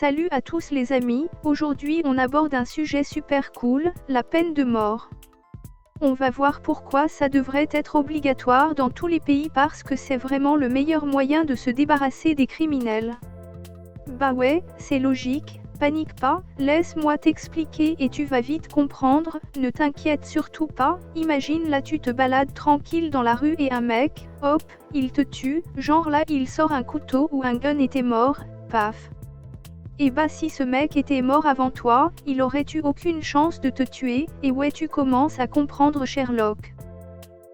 Salut à tous les amis, aujourd'hui on aborde un sujet super cool, la peine de mort. On va voir pourquoi ça devrait être obligatoire dans tous les pays parce que c'est vraiment le meilleur moyen de se débarrasser des criminels. Bah ouais, c'est logique, panique pas, laisse-moi t'expliquer et tu vas vite comprendre, ne t'inquiète surtout pas, imagine là tu te balades tranquille dans la rue et un mec, hop, il te tue, genre là il sort un couteau ou un gun et t'es mort, paf. Et bah si ce mec était mort avant toi, il aurait eu aucune chance de te tuer, et ouais tu commences à comprendre Sherlock.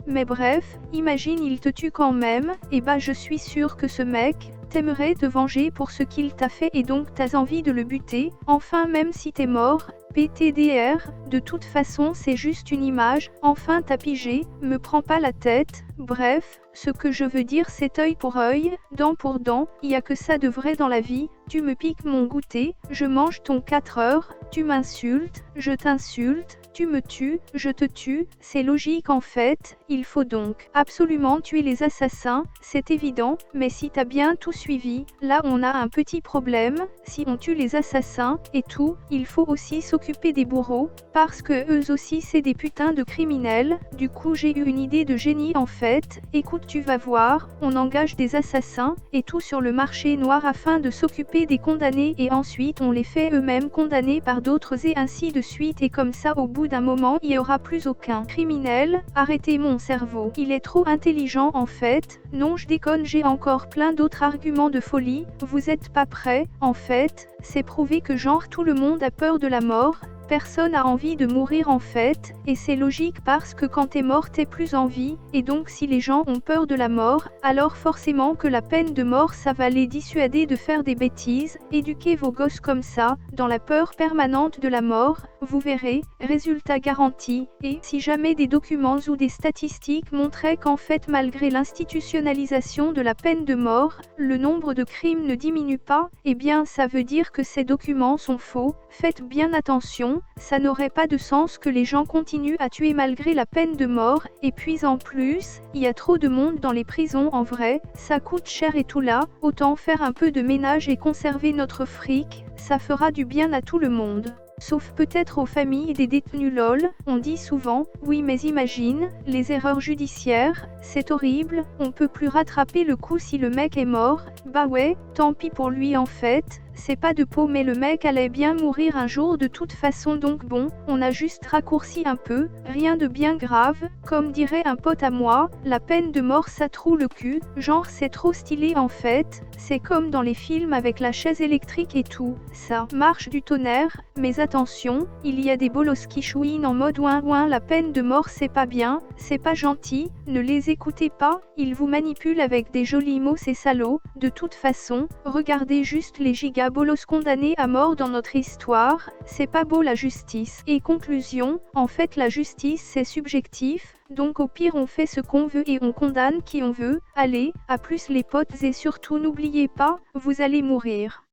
Mais bref, imagine il te tue quand même, et bah je suis sûr que ce mec, t'aimerais te venger pour ce qu'il t'a fait et donc t'as envie de le buter, enfin même si t'es mort, PTDR, de toute façon c'est juste une image, enfin t'as pigé, me prends pas la tête, bref, ce que je veux dire c'est œil pour œil, dent pour dent, y a que ça de vrai dans la vie, tu me piques mon goûter, je mange ton 4 heures, tu m'insultes, je t'insulte, tu me tues, je te tue, c'est logique en fait, il faut donc absolument tuer les assassins, c'est évident, mais si t'as bien tout suivi, là on a un petit problème, si on tue les assassins, et tout, il faut aussi s'occuper des bourreaux, parce que eux aussi c'est des putains de criminels, du coup j'ai eu une idée de génie en fait, écoute tu vas voir, on engage des assassins, et tout sur le marché noir afin de s'occuper des condamnés et ensuite on les fait eux-mêmes condamner par d'autres et ainsi de suite et comme ça au bout d'un moment il n'y aura plus aucun criminel, arrêtez mon cerveau, il est trop intelligent en fait, non je déconne j'ai encore plein d'autres arguments de folie, vous êtes pas prêts, en fait, c'est prouvé que genre tout le monde a peur de la mort, personne a envie de mourir en fait, et c'est logique parce que quand t'es mort t'es plus en vie, et donc si les gens ont peur de la mort, alors forcément que la peine de mort ça va les dissuader de faire des bêtises, éduquez vos gosses comme ça, dans la peur permanente de la mort, vous verrez, résultat garanti, et si jamais des documents ou des statistiques montraient qu'en fait malgré l'institutionnalisation de la peine de mort, le nombre de crimes ne diminue pas, eh bien ça veut dire que ces documents sont faux, faites bien attention, ça n'aurait pas de sens que les gens continuent à tuer malgré la peine de mort, et puis en plus, il y a trop de monde dans les prisons en vrai, ça coûte cher et tout là, autant faire un peu de ménage et conserver notre fric, ça fera du bien à tout le monde. Sauf peut-être aux familles des détenus lol, on dit souvent, oui mais imagine, les erreurs judiciaires, c'est horrible, on peut plus rattraper le coup si le mec est mort, bah ouais, tant pis pour lui en fait, c'est pas de peau mais le mec allait bien mourir un jour de toute façon donc bon, on a juste raccourci un peu, rien de bien grave, comme dirait un pote à moi, la peine de mort ça troue le cul, genre c'est trop stylé en fait, c'est comme dans les films avec la chaise électrique et tout, ça marche du tonnerre, mais attention, il y a des bolos qui chouinent en mode ouin ouin la peine de mort c'est pas bien, c'est pas gentil, ne les écoutez pas, ils vous manipulent avec des jolis mots ces salauds, de toute façon, regardez juste les gigas bolos condamnés à mort dans notre histoire, c'est pas beau la justice. Et conclusion, en fait la justice c'est subjectif, donc au pire on fait ce qu'on veut et on condamne qui on veut, allez, à plus les potes et surtout n'oubliez pas, vous allez mourir.